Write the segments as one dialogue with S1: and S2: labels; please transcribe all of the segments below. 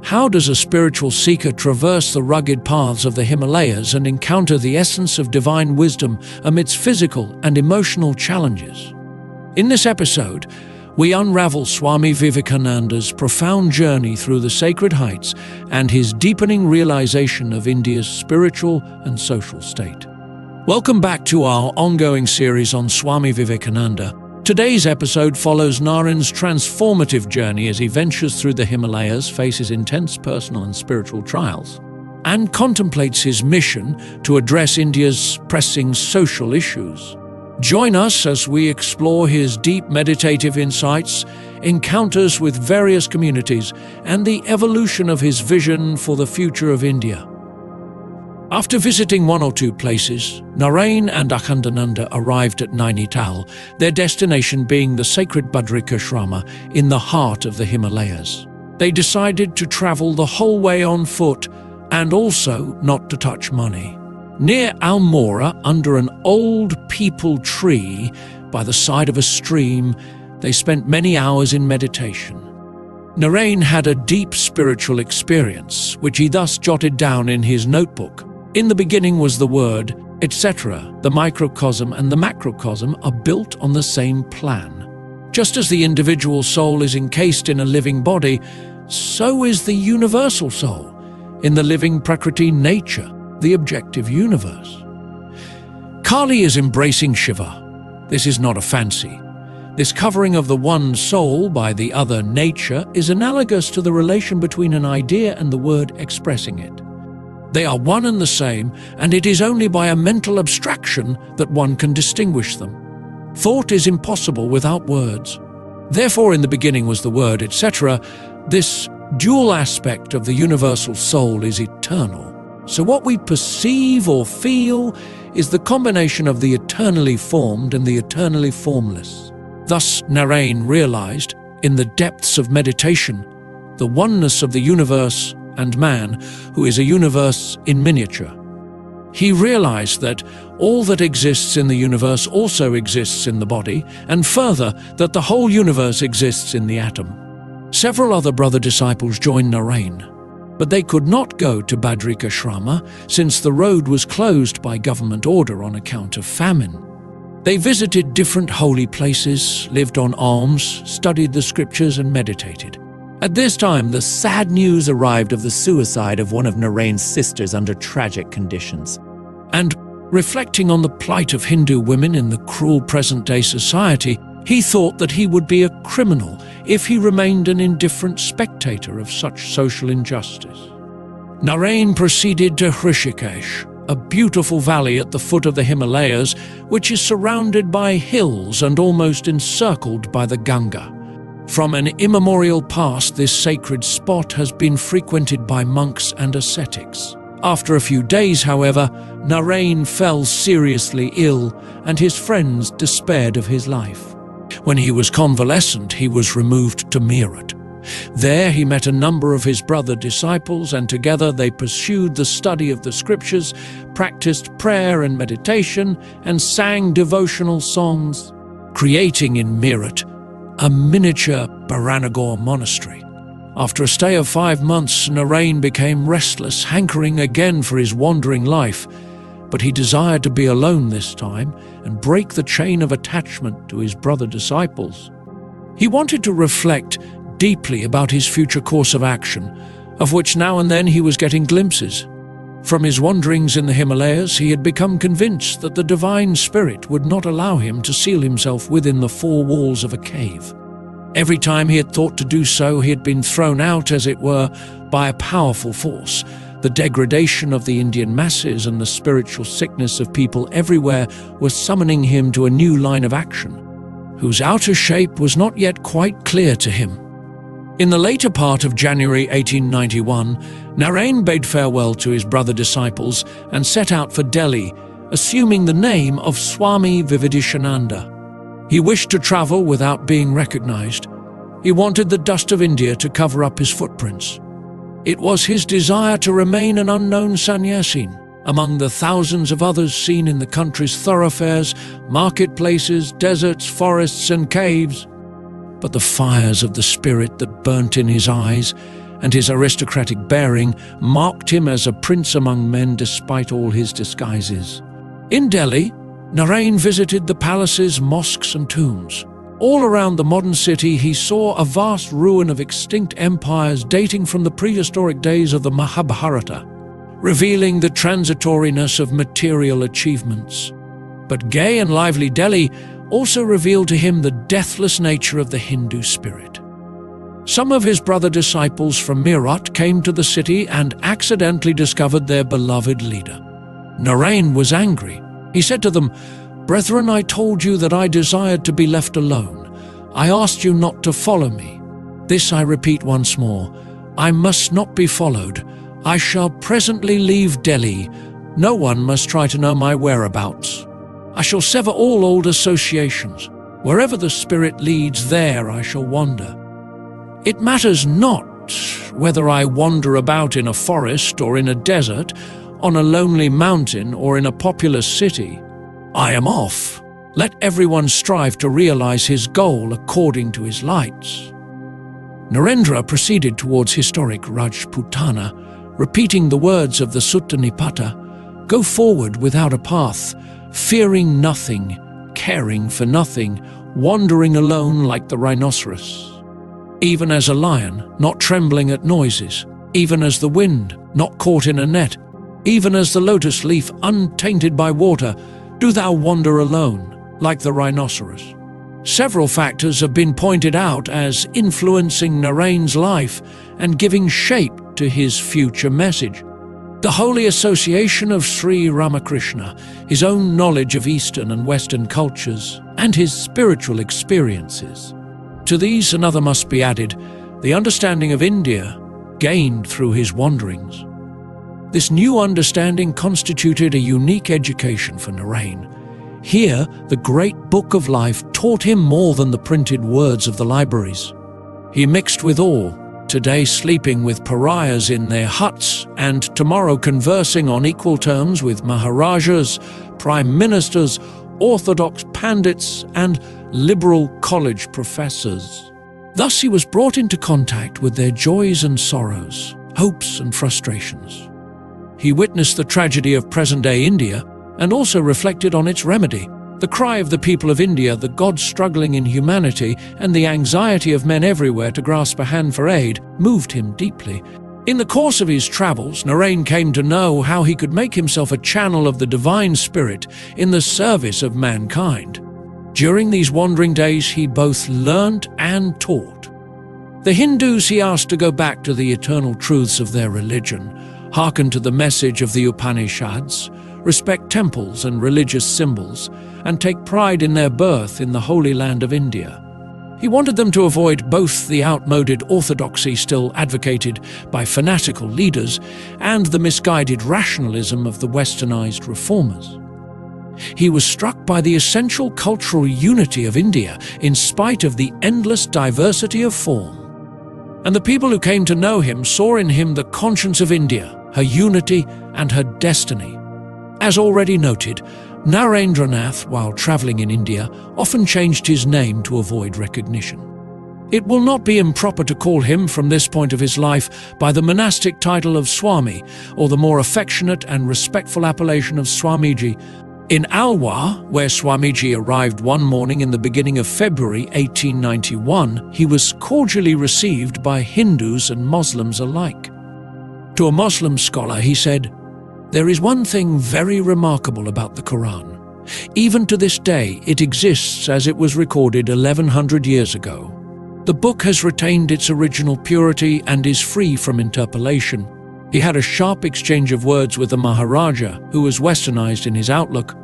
S1: How does a spiritual seeker traverse the rugged paths of the Himalayas and encounter the essence of divine wisdom amidst physical and emotional challenges? In this episode, we unravel Swami Vivekananda's profound journey through the sacred heights and his deepening realization of India's spiritual and social state. Welcome back to our ongoing series on Swami Vivekananda. Today's episode follows Naren's transformative journey as he ventures through the Himalayas, faces intense personal and spiritual trials, and contemplates his mission to address India's pressing social issues. Join us as we explore his deep meditative insights, encounters with various communities, and the evolution of his vision for the future of India. After visiting one or two places, Naren and Akhandananda arrived at Nainital, their destination being the sacred Badrikashrama in the heart of the Himalayas. They decided to travel the whole way on foot and also not to touch money. Near Almora, under an old peepal tree by the side of a stream, they spent many hours in meditation. Naren had a deep spiritual experience, which he thus jotted down in his notebook. In the beginning was the word, etc. The microcosm and the macrocosm are built on the same plan. Just as the individual soul is encased in a living body, so is the universal soul in the living Prakriti nature, the objective universe. Kali is embracing Shiva. This is not a fancy. This covering of the one soul by the other nature is analogous to the relation between an idea and the word expressing it. They are one and the same, and it is only by a mental abstraction that one can distinguish them. Thought is impossible without words. Therefore, in the beginning was the word, etc. This dual aspect of the universal soul is eternal. So what we perceive or feel is the combination of the eternally formed and the eternally formless. Thus, Naren realized, in the depths of meditation, the oneness of the universe and man, who is a universe in miniature. He realized that all that exists in the universe also exists in the body, and further, that the whole universe exists in the atom. Several other brother disciples joined Naren, but they could not go to Badrikashrama since the road was closed by government order on account of famine. They visited different holy places, lived on alms, studied the scriptures and meditated. At this time, the sad news arrived of the suicide of one of Naren's sisters under tragic conditions. And, reflecting on the plight of Hindu women in the cruel present-day society, he thought that he would be a criminal if he remained an indifferent spectator of such social injustice. Naren proceeded to Hrishikesh, a beautiful valley at the foot of the Himalayas, which is surrounded by hills and almost encircled by the Ganga. From an immemorial past, this sacred spot has been frequented by monks and ascetics. After a few days, however, Naren fell seriously ill and his friends despaired of his life. When he was convalescent, he was removed to Meerut. There he met a number of his brother disciples, and together they pursued the study of the scriptures, practiced prayer and meditation, and sang devotional songs, creating in Meerut a miniature Baranagore monastery. After a stay of 5 months, Naren became restless, hankering again for his wandering life, but he desired to be alone this time and break the chain of attachment to his brother disciples. He wanted to reflect deeply about his future course of action, of which now and then he was getting glimpses. From his wanderings in the Himalayas, he had become convinced that the divine spirit would not allow him to seal himself within the 4 walls of a cave. Every time he had thought to do so, he had been thrown out, as it were, by a powerful force. The degradation of the Indian masses and the spiritual sickness of people everywhere were summoning him to a new line of action, whose outer shape was not yet quite clear to him. In the later part of January 1891, Naren bade farewell to his brother disciples and set out for Delhi, assuming the name of Swami Vivekananda. He wished to travel without being recognized. He wanted the dust of India to cover up his footprints. It was his desire to remain an unknown sannyasin among the thousands of others seen in the country's thoroughfares, marketplaces, deserts, forests and caves. But the fires of the spirit that burnt in his eyes and his aristocratic bearing marked him as a prince among men despite all his disguises. In Delhi, Narain visited the palaces, mosques and tombs. All around the modern city, he saw a vast ruin of extinct empires dating from the prehistoric days of the Mahabharata, revealing the transitoriness of material achievements. But gay and lively Delhi also revealed to him the deathless nature of the Hindu spirit. Some of his brother disciples from Meerut came to the city and accidentally discovered their beloved leader. Narain was angry. He said to them, "Brethren, I told you that I desired to be left alone. I asked you not to follow me. This I repeat once more. I must not be followed. I shall presently leave Delhi. No one must try to know my whereabouts. I shall sever all old associations. Wherever the spirit leads, there I shall wander. It matters not whether I wander about in a forest or in a desert, on a lonely mountain or in a populous city. I am off. Let everyone strive to realize his goal according to his lights." Narendra proceeded towards historic Rajputana, repeating the words of the Sutta Nipata, "Go forward without a path, fearing nothing, caring for nothing, wandering alone like the rhinoceros. Even as a lion, not trembling at noises, even as the wind, not caught in a net, even as the lotus leaf untainted by water, do thou wander alone, like the rhinoceros." Several factors have been pointed out as influencing Narain's life and giving shape to his future message. The holy association of Sri Ramakrishna, his own knowledge of Eastern and Western cultures, and his spiritual experiences. To these another must be added, the understanding of India gained through his wanderings. This new understanding constituted a unique education for Narain. Here, the great book of life taught him more than the printed words of the libraries. He mixed with all, today sleeping with pariahs in their huts, and tomorrow conversing on equal terms with Maharajas, prime ministers, orthodox pandits, and liberal college professors. Thus he was brought into contact with their joys and sorrows, hopes and frustrations. He witnessed the tragedy of present-day India and also reflected on its remedy. The cry of the people of India, the gods struggling in humanity, and the anxiety of men everywhere to grasp a hand for aid moved him deeply. In the course of his travels, Narain came to know how he could make himself a channel of the divine spirit in the service of mankind. During these wandering days, he both learnt and taught. The Hindus he asked to go back to the eternal truths of their religion, hearken to the message of the Upanishads, respect temples and religious symbols, and take pride in their birth in the holy land of India. He wanted them to avoid both the outmoded orthodoxy still advocated by fanatical leaders and the misguided rationalism of the westernized reformers. He was struck by the essential cultural unity of India in spite of the endless diversity of form. And the people who came to know him saw in him the conscience of India, her unity and her destiny. As already noted, Narendranath, while travelling in India, often changed his name to avoid recognition. It will not be improper to call him, from this point of his life, by the monastic title of Swami, or the more affectionate and respectful appellation of Swamiji. In Alwar, where Swamiji arrived one morning in the beginning of February 1891, he was cordially received by Hindus and Muslims alike. To a Muslim scholar, he said, "There is one thing very remarkable about the Quran. Even to this day, it exists as it was recorded 1100 years ago. The book has retained its original purity and is free from interpolation." He had a sharp exchange of words with the Maharaja, who was westernized in his outlook.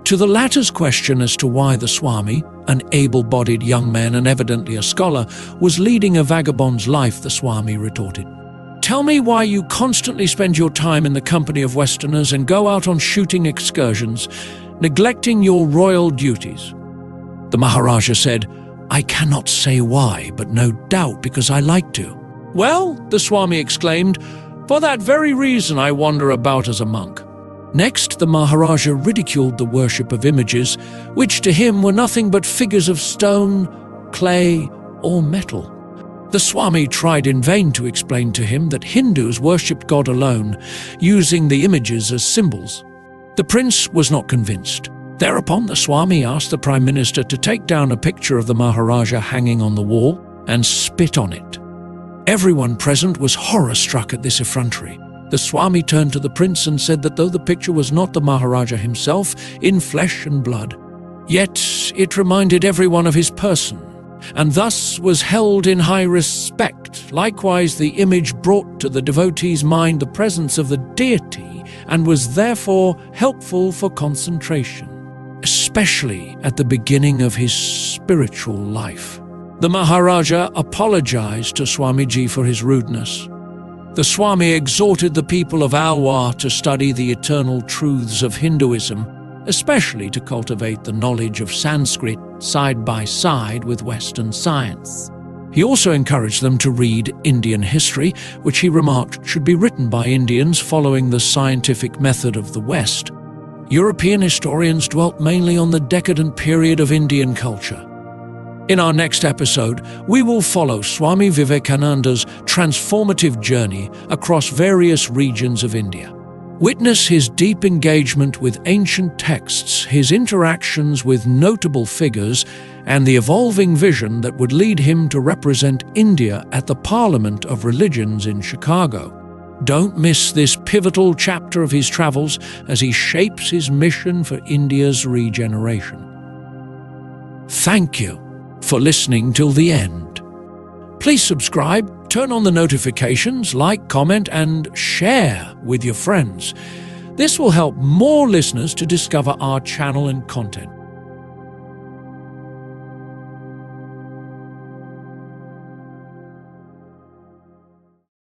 S1: To the latter's question as to why the Swami, an able-bodied young man and evidently a scholar, was leading a vagabond's life, the Swami retorted, "Tell me why you constantly spend your time in the company of Westerners and go out on shooting excursions, neglecting your royal duties." The Maharaja said, "I cannot say why, but no doubt because I like to." "Well," the Swami exclaimed, "for that very reason I wander about as a monk." Next, the Maharaja ridiculed the worship of images, which to him were nothing but figures of stone, clay, or metal. The Swami tried in vain to explain to him that Hindus worshipped God alone, using the images as symbols. The prince was not convinced. Thereupon the Swami asked the Prime Minister to take down a picture of the Maharaja hanging on the wall and spit on it. Everyone present was horror-struck at this effrontery. The Swami turned to the prince and said that though the picture was not the Maharaja himself, in flesh and blood, yet it reminded everyone of his person, and thus was held in high respect. Likewise, the image brought to the devotee's mind the presence of the deity and was therefore helpful for concentration, especially at the beginning of his spiritual life. The Maharaja apologized to Swamiji for his rudeness. The Swami exhorted the people of Alwar to study the eternal truths of Hinduism, especially to cultivate the knowledge of Sanskrit side by side with Western science. He also encouraged them to read Indian history, which he remarked should be written by Indians following the scientific method of the West. European historians dwelt mainly on the decadent period of Indian culture. In our next episode, we will follow Swami Vivekananda's transformative journey across various regions of India. Witness his deep engagement with ancient texts, his interactions with notable figures, and the evolving vision that would lead him to represent India at the Parliament of Religions in Chicago. Don't miss this pivotal chapter of his travels as he shapes his mission for India's regeneration. Thank you for listening till the end. Please subscribe, turn on the notifications, like, comment, and share with your friends. This will help more listeners to discover our channel and content.